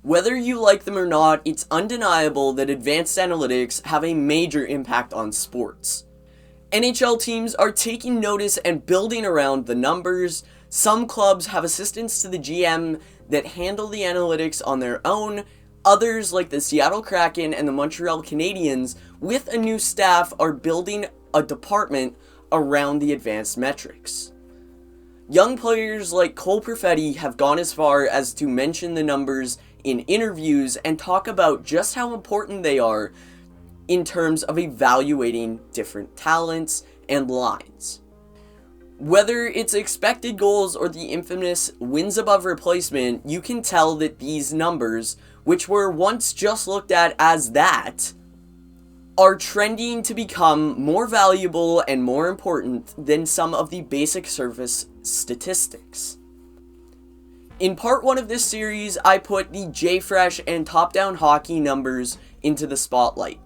Whether you like them or not, it's undeniable that advanced analytics have a major impact on sports. NHL teams are taking notice and building around the numbers. Some clubs have assistants to the GM that handle the analytics on their own. Others, like the Seattle Kraken and the Montreal Canadiens, with a new staff, are building a department around the advanced metrics. Young players like Cole Perfetti have gone as far as to mention the numbers in interviews and talk about just how important they are in terms of evaluating different talents and lines. Whether it's expected goals or the infamous wins above replacement, you can tell that these numbers, which were once just looked at as that, are trending to become more valuable and more important than some of the basic surface statistics. In part 1 of this series, I put the JFresh and top-down hockey numbers into the spotlight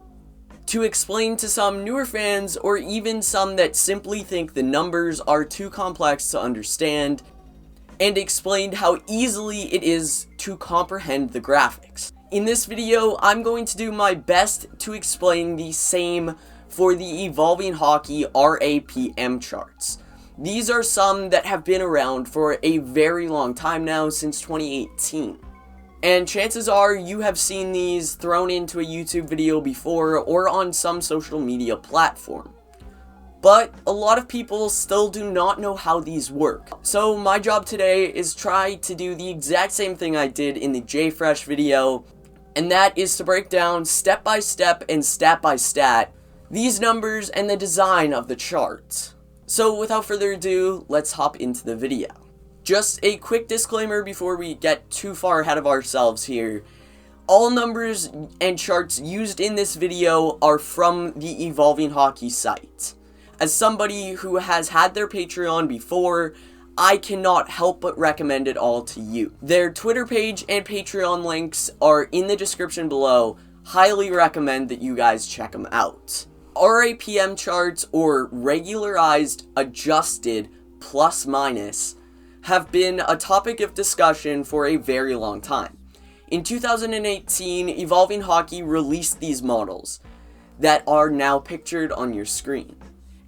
to explain to some newer fans, or even some that simply think the numbers are too complex to understand, and explained how easily it is to comprehend the graphics. In this video, I'm going to do my best to explain the same for the Evolving Hockey RAPM charts. These are some that have been around for a very long time now, since 2018. And chances are you have seen these thrown into a YouTube video before or on some social media platform. But a lot of people still do not know how these work. So my job today is try to do the exact same thing I did in the JFresh video, and that is to break down step by step and stat by stat these numbers and the design of the charts. So without further ado, let's hop into the video. Just a quick disclaimer before we get too far ahead of ourselves here. All numbers and charts used in this video are from the Evolving Hockey site. As somebody who has had their Patreon before, I cannot help but recommend it all to you. Their Twitter page and Patreon links are in the description below. Highly recommend that you guys check them out. RAPM charts, or regularized adjusted plus minus, have been a topic of discussion for a very long time. In 2018, Evolving Hockey released these models that are now pictured on your screen.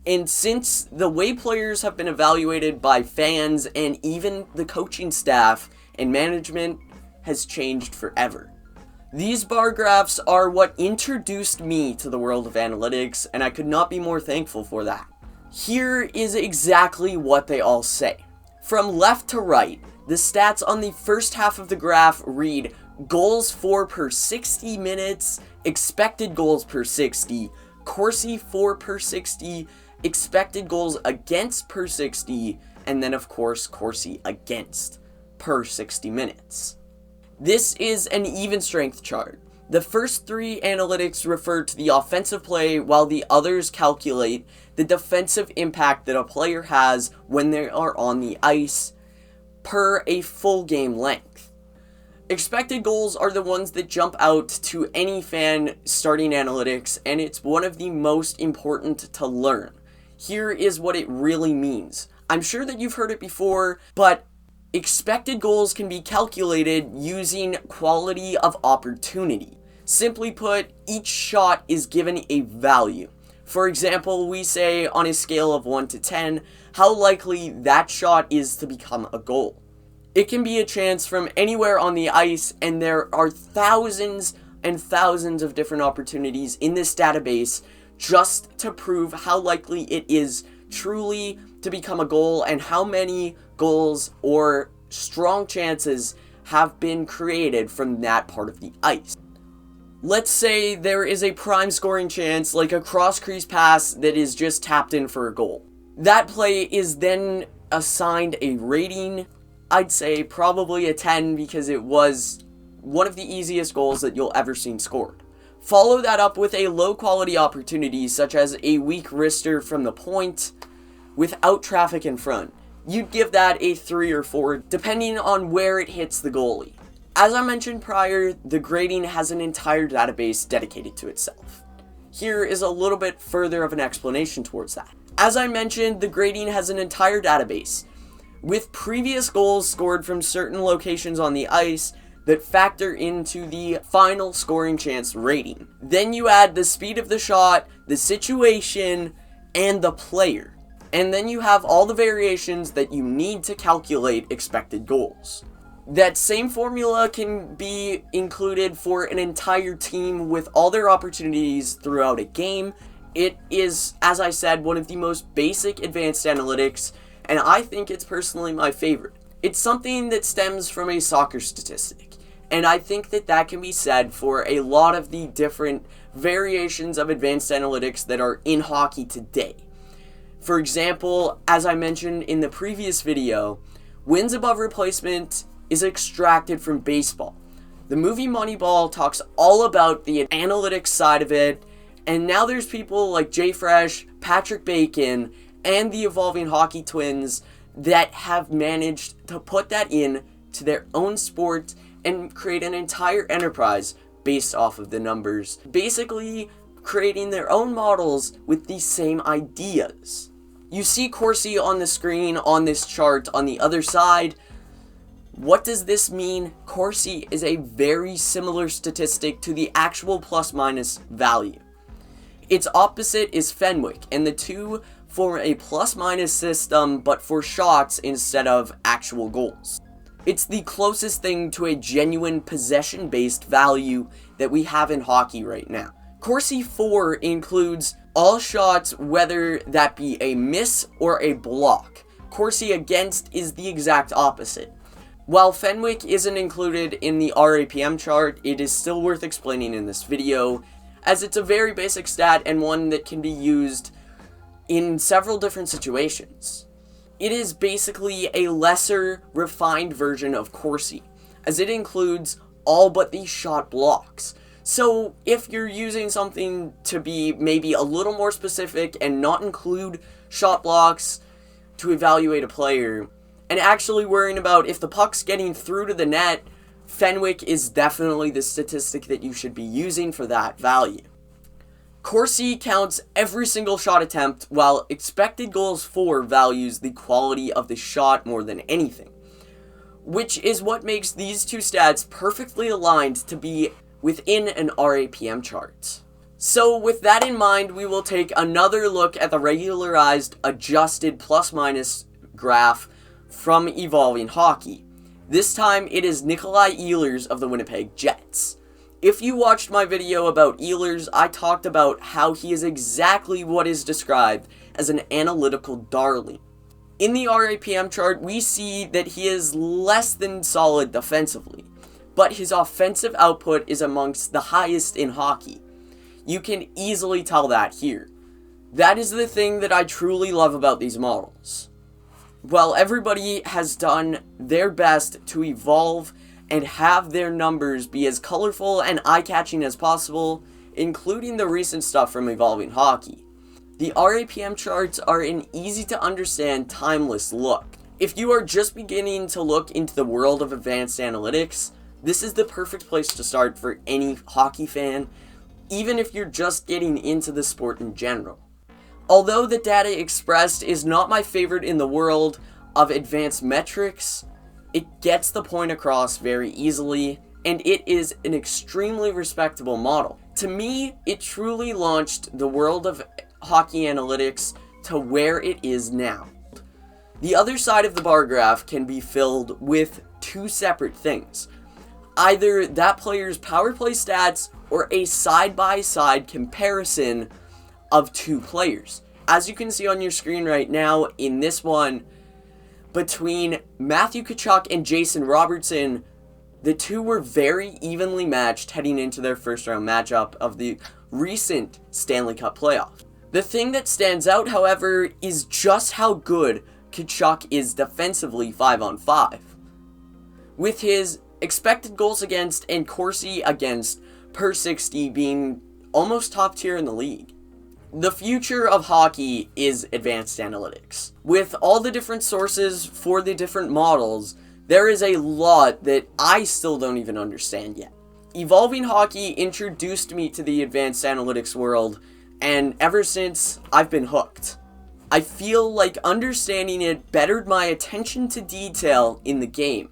And since the way players have been evaluated by fans and even the coaching staff and management has changed forever. These bar graphs are what introduced me to the world of analytics, and I could not be more thankful for that. Here is exactly what they all say. From left to right, the stats on the first half of the graph read goals for per 60 minutes, expected goals per 60, Corsi for per 60, expected goals against per 60, and then of course Corsi against per 60 minutes. This is an even strength chart. The first 3 analytics refer to the offensive play, while the others calculate the defensive impact that a player has when they are on the ice per a full game length. Expected goals are the ones that jump out to any fan starting analytics, and it's one of the most important to learn. Here is what it really means. I'm sure that you've heard it before, but expected goals can be calculated using quality of opportunity. Simply put, each shot is given a value. For example, we say on a scale of 1 to 10, how likely that shot is to become a goal. It can be a chance from anywhere on the ice, and there are thousands and thousands of different opportunities in this database just to prove how likely it is truly to become a goal and how many goals or strong chances have been created from that part of the ice. Let's say there is a prime scoring chance, like a cross-crease pass that is just tapped in for a goal. That play is then assigned a rating. I'd say probably a 10 because it was one of the easiest goals that you'll ever seen scored. Follow that up with a low-quality opportunity, such as a weak wrister from the point without traffic in front. You'd give that a 3 or 4, depending on where it hits the goalie. As I mentioned prior, the grading has an entire database dedicated to itself. Here is a little bit further of an explanation towards that. As I mentioned, the grading has an entire database. With previous goals scored from certain locations on the ice, that factor into the final scoring chance rating. Then you add the speed of the shot, the situation, and the player. And then you have all the variations that you need to calculate expected goals. That same formula can be included for an entire team with all their opportunities throughout a game. It is, as I said, one of the most basic advanced analytics, and I think it's personally my favorite. It's something that stems from a soccer statistic, and I think that that can be said for a lot of the different variations of advanced analytics that are in hockey today. For example, as I mentioned in the previous video, wins above replacement is extracted from baseball. The movie Moneyball talks all about the analytics side of it, and now there's people like Jay Fresh, Patrick Bacon, and the Evolving Hockey Twins that have managed to put that in to their own sport and create an entire enterprise based off of the numbers, basically creating their own models with the same ideas. You see Corsi on the screen on this chart on the other side. What does this mean? Corsi is a very similar statistic to the actual plus-minus value. Its opposite is Fenwick, and the two form a plus-minus system, but for shots instead of actual goals. It's the closest thing to a genuine possession-based value that we have in hockey right now. Corsi 4 includes all shots, whether that be a miss or a block. Corsi against is the exact opposite. While Fenwick isn't included in the RAPM chart, it is still worth explaining in this video, as it's a very basic stat and one that can be used in several different situations. It is basically a lesser, refined version of Corsi, as it includes all but the shot blocks. So if you're using something to be maybe a little more specific and not include shot blocks to evaluate a player, and actually worrying about if the puck's getting through to the net, Fenwick is definitely the statistic that you should be using for that value. Corsi counts every single shot attempt, while expected goals for values the quality of the shot more than anything, which is what makes these two stats perfectly aligned to be within an RAPM chart. So with that in mind, we will take another look at the regularized adjusted plus-minus graph from Evolving Hockey. This time it is Nikolai Ehlers of the Winnipeg Jets. If you watched my video about Ehlers, I talked about how he is exactly what is described as an analytical darling. In the RAPM chart, we see that he is less than solid defensively, but his offensive output is amongst the highest in hockey. You can easily tell that here. That is the thing that I truly love about these models. While everybody has done their best to evolve and have their numbers be as colorful and eye-catching as possible, including the recent stuff from Evolving Hockey, the RAPM charts are an easy-to-understand, timeless look. If you are just beginning to look into the world of advanced analytics, this is the perfect place to start for any hockey fan, even if you're just getting into the sport in general. Although the data expressed is not my favorite in the world of advanced metrics, it gets the point across very easily, and it is an extremely respectable model. To me, it truly launched the world of hockey analytics to where it is now. The other side of the bar graph can be filled with two separate things. Either that player's power play stats or a side-by-side comparison of two players. As you can see on your screen right now, in this one, between Matthew Tkachuk and Jason Robertson, the two were very evenly matched heading into their first round matchup of the recent Stanley Cup playoff. The thing that stands out, however, is just how good Tkachuk is defensively 5-on-5. With his expected goals against and Corsi against per 60 being almost top tier in the league. The future of hockey is advanced analytics. With all the different sources for the different models, there is a lot that I still don't even understand yet. Evolving Hockey introduced me to the advanced analytics world, and ever since, I've been hooked. I feel like understanding it bettered my attention to detail in the game.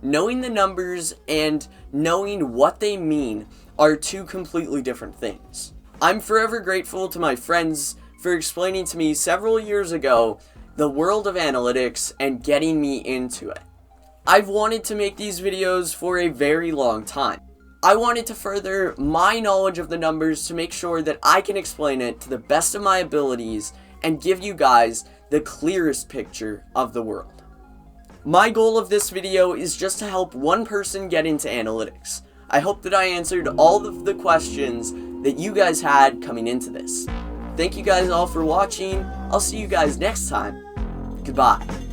knowing the numbers and knowing what they mean are two completely different things. I'm forever grateful to my friends for explaining to me several years ago the world of analytics and getting me into it. I've wanted to make these videos for a very long time. I wanted to further my knowledge of the numbers to make sure that I can explain it to the best of my abilities and give you guys the clearest picture of the world. My goal of this video is just to help one person get into analytics. I hope that I answered all of the questions that you guys had coming into this. Thank you guys all for watching. I'll see you guys next time. Goodbye.